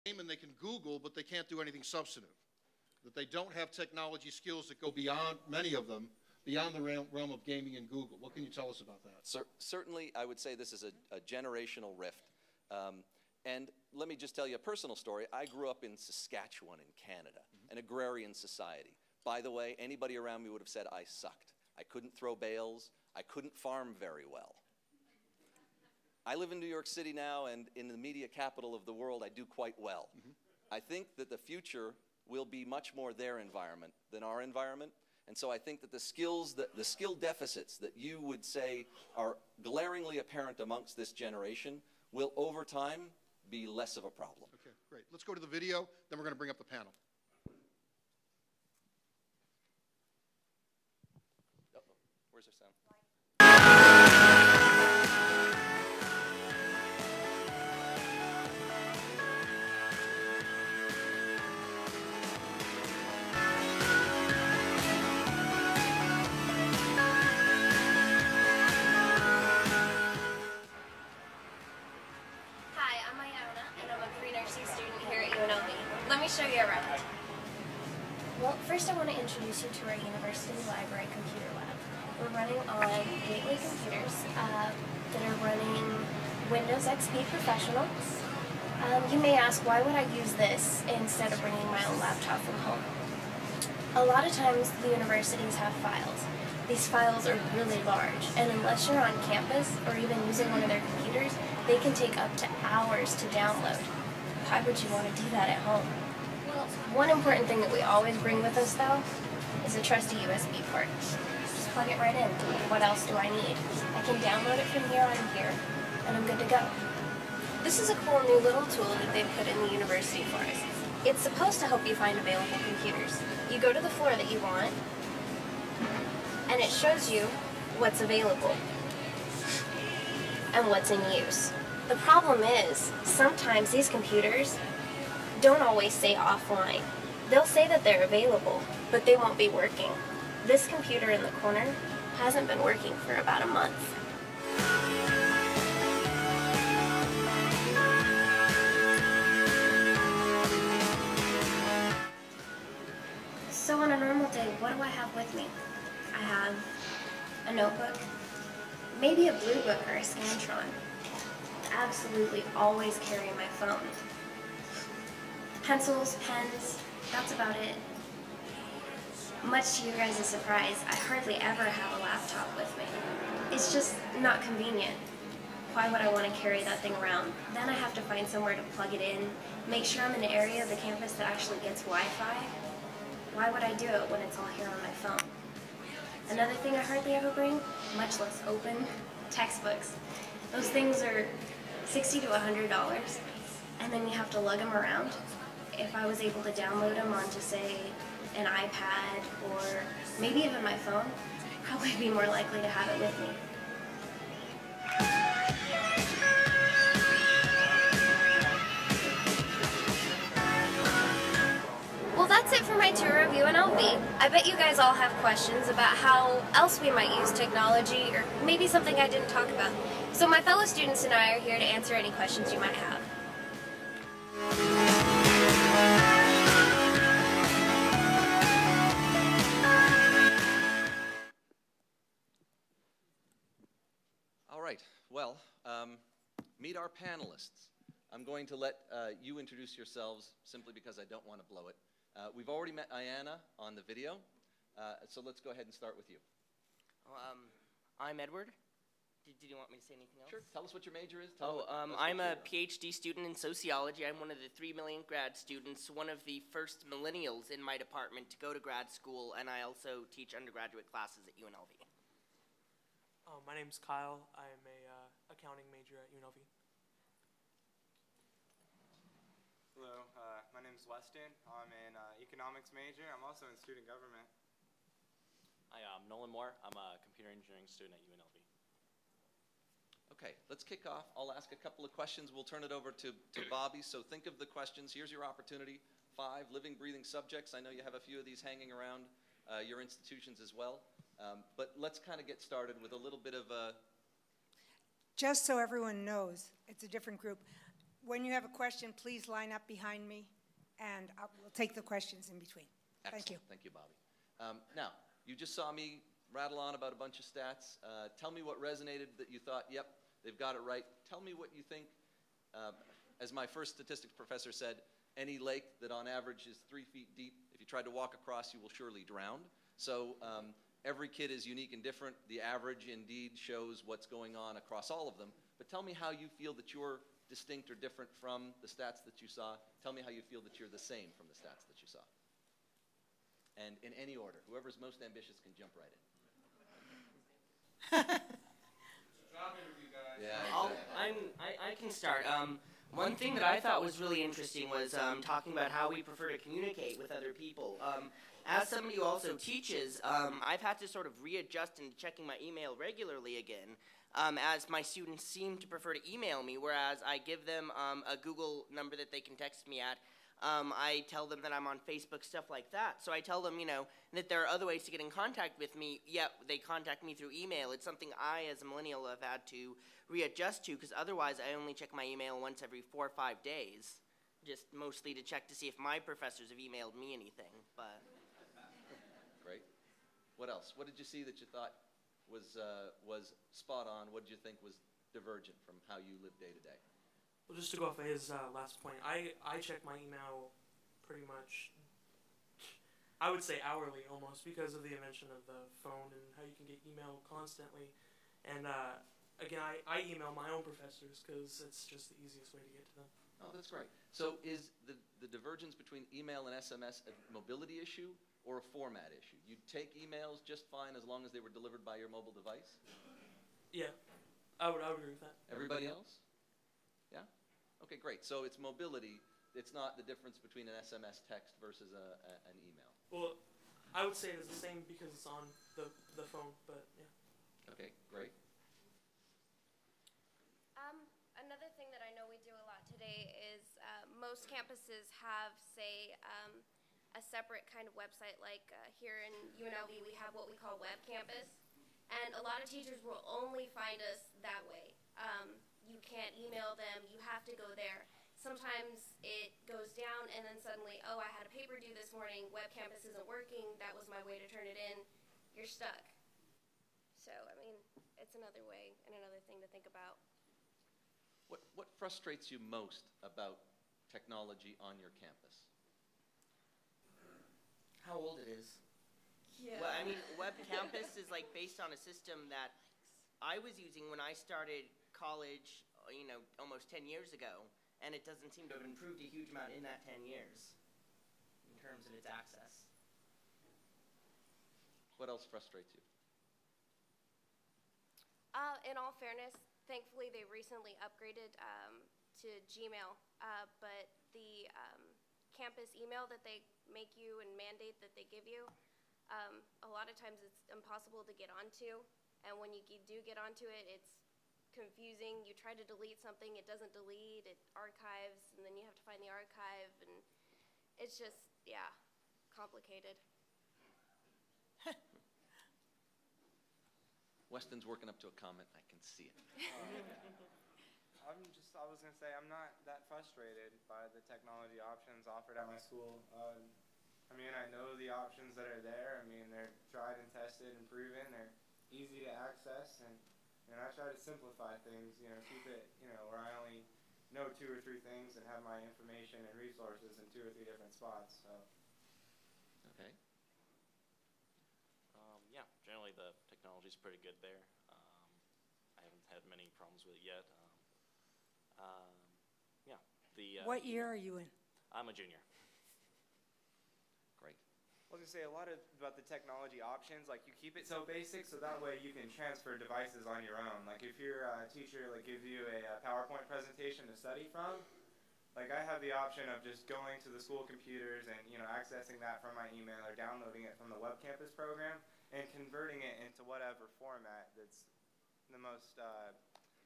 And they can Google, but they can't do anything substantive. That they don't have technology skills that go beyond, many of them, beyond the realm of gaming and Google. What can you tell us about that? Certainly, I would say this is a generational rift. And let me just tell you a personal story. I grew up in Saskatchewan in Canada, an agrarian society. By the way, anybody around me would have said I sucked. I couldn't throw bales. I couldn't farm very well. I live in New York City now, and in the media capital of the world, I do quite well. I think that the future will be much more their environment than our environment. And so I think that the skill deficits that you would say are glaringly apparent amongst this generation will, over time, be less of a problem. Okay, great. Let's go to the video, then we're going to bring up the panel. Where's our sound? Show you around. Well, first I want to introduce you to our university library computer lab. We're running on Gateway computers that are running Windows XP Professional. You may ask, why would I use this instead of bringing my own laptop from home? A lot of times the universities have files. These files are really large, and unless you're on campus or even using one of their computers, they can take up to hours to download. Why would you want to do that at home? One important thing that we always bring with us, though, is a trusty USB port. Just plug it right in. What else do I need? I can download it from here on here, and I'm good to go. This is a cool new little tool that they've put in the university for us. It's supposed to help you find available computers. You go to the floor that you want, and it shows you what's available and what's in use. The problem is, sometimes these computers don't always stay offline. They'll say that they're available, but they won't be working. This computer in the corner hasn't been working for about a month. So on a normal day, what do I have with me? I have a notebook, maybe a blue book or a Scantron. Absolutely always carry my phone. Pencils, pens, that's about it. Much to your guys' surprise, I hardly ever have a laptop with me. It's just not convenient. Why would I want to carry that thing around? Then I have to find somewhere to plug it in, make sure I'm in an area of the campus that actually gets Wi-Fi. Why would I do it when it's all here on my phone? Another thing I hardly ever bring, much less open, textbooks. Those things are $60 to $100, and then you have to lug them around. If I was able to download them onto, say, an iPad or maybe even my phone, I'd probably be more likely to have it with me. Well, that's it for my tour of UNLV. I bet you guys all have questions about how else we might use technology, or maybe something I didn't talk about. So my fellow students and I are here to answer any questions you might have. All right, well, meet our panelists. I'm going to let you introduce yourselves simply because I don't want to blow it. We've already met Ayanna on the video, so let's go ahead and start with you. I'm Edward. Did you want me to say anything else? Sure. Tell us what your major is. I'm a PhD student in sociology. I'm one of the 3 millionth grad students, one of the first millennials in my department to go to grad school, and I also teach undergraduate classes at UNLV. My name's Kyle. I'm a accounting major at UNLV. Hello, my name's Weston. I'm an economics major. I'm also in student government. Hi, I'm Nolan Moore. I'm a computer engineering student at UNLV. Okay, let's kick off. I'll ask a couple of questions. We'll turn it over to Bobby. So think of the questions. Here's your opportunity. 5 living, breathing subjects. I know you have a few of these hanging around your institutions as well. But let's kind of get started with a little bit of a... Just so everyone knows, it's a different group. when you have a question, please line up behind me, and we'll take the questions in between. Excellent. Thank you. Thank you, Bobby. Now, you just saw me rattle on about a bunch of stats. Tell me what resonated that you thought, yep, they've got it right. Tell me what you think, as my first statistics professor said, any lake that on average is 3 feet deep, if you tried to walk across, you will surely drown. So every kid is unique and different. The average indeed shows what's going on across all of them. But tell me how you feel that you're distinct or different from the stats that you saw. Tell me how you feel that you're the same from the stats that you saw. And in any order, whoever's most ambitious can jump right in. Job interview, guys. Yeah. I can start. One thing that I thought was really interesting was talking about how we prefer to communicate with other people. As somebody who also teaches, I've had to sort of readjust into checking my email regularly again, as my students seem to prefer to email me, whereas I give them a Google number that they can text me at. I tell them that I'm on Facebook, stuff like that. So I tell them, you know, that there are other ways to get in contact with me, yet they contact me through email. It's something I, as a millennial, have had to readjust to, because otherwise I only check my email once every 4 or 5 days, just mostly to check to see if my professors have emailed me anything. But Great. What else? What did you see that you thought was spot on? What did you think was divergent from how you live day to day? Well, just to go off of his last point, I check my email pretty much, I would say hourly almost, because of the invention of the phone and how you can get email constantly. And again, I email my own professors because it's just the easiest way to get to them. Oh, that's great. So is the divergence between email and SMS a mobility issue or a format issue? You'd take emails just fine as long as they were delivered by your mobile device? Yeah, I would agree with that. Everybody else? Yeah? Okay, great. So it's mobility. It's not the difference between an SMS text versus an email. Well, I would say it's the same because it's on the phone, but yeah. Okay, great. Another thing that I know we do a lot today is most campuses have, say, a separate kind of website. Like here in UNLV, we have what we call Web Campus, and a lot of teachers will only find us that way. You can't email them. You have to go there. Sometimes it goes down, and then suddenly, oh, I had a paper due this morning. Web Campus isn't working. That was my way to turn it in. You're stuck. So, I mean, it's another way and another thing to think about. What frustrates you most about technology on your campus? how old it is. Yeah. Well, I mean, Web Campus is like based on a system that I was using when I started college, you know, almost 10 years ago, and it doesn't seem to have improved a huge amount in that 10 years in terms of its access. What else frustrates you? In all fairness, thankfully they recently upgraded to Gmail, but the campus email that they make you and mandate that they give you, a lot of times it's impossible to get onto, and when you do get onto it, it's confusing. You try to delete something, it doesn't delete, it archives, and then you have to find the archive, and it's just, yeah, complicated. Weston's working up to a comment. I can see it. I was going to say, I'm not that frustrated by the technology options offered at my school. I mean, I know the options that are there. I mean, they're tried and tested and proven. They're easy to access, and I try to simplify things, you know, keep it, you know, where I only know 2 or 3 things and have my information and resources in 2 or 3 different spots, so. Okay. Yeah, generally the technology's pretty good there. I haven't had many problems with it yet. Yeah. What year are you in? I'm a junior. Great. I was going to say, a lot about the technology options, like you keep it so basic so that way you can transfer devices on your own. Like if your teacher like gives you a PowerPoint presentation to study from, like I have the option of just going to the school computers and, you know, accessing that from my email or downloading it from the Web Campus program and converting it into whatever format that's the most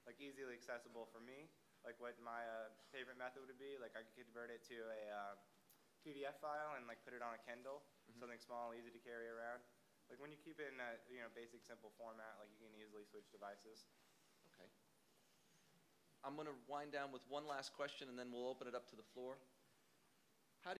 like easily accessible for me. Like what my favorite method would be, like I could convert it to a PDF file and like put it on a Kindle, something small, easy to carry around. Like when you keep it in a, you know, basic, simple format, like you can easily switch devices. Okay. I'm going to wind down with one last question, and then we'll open it up to the floor.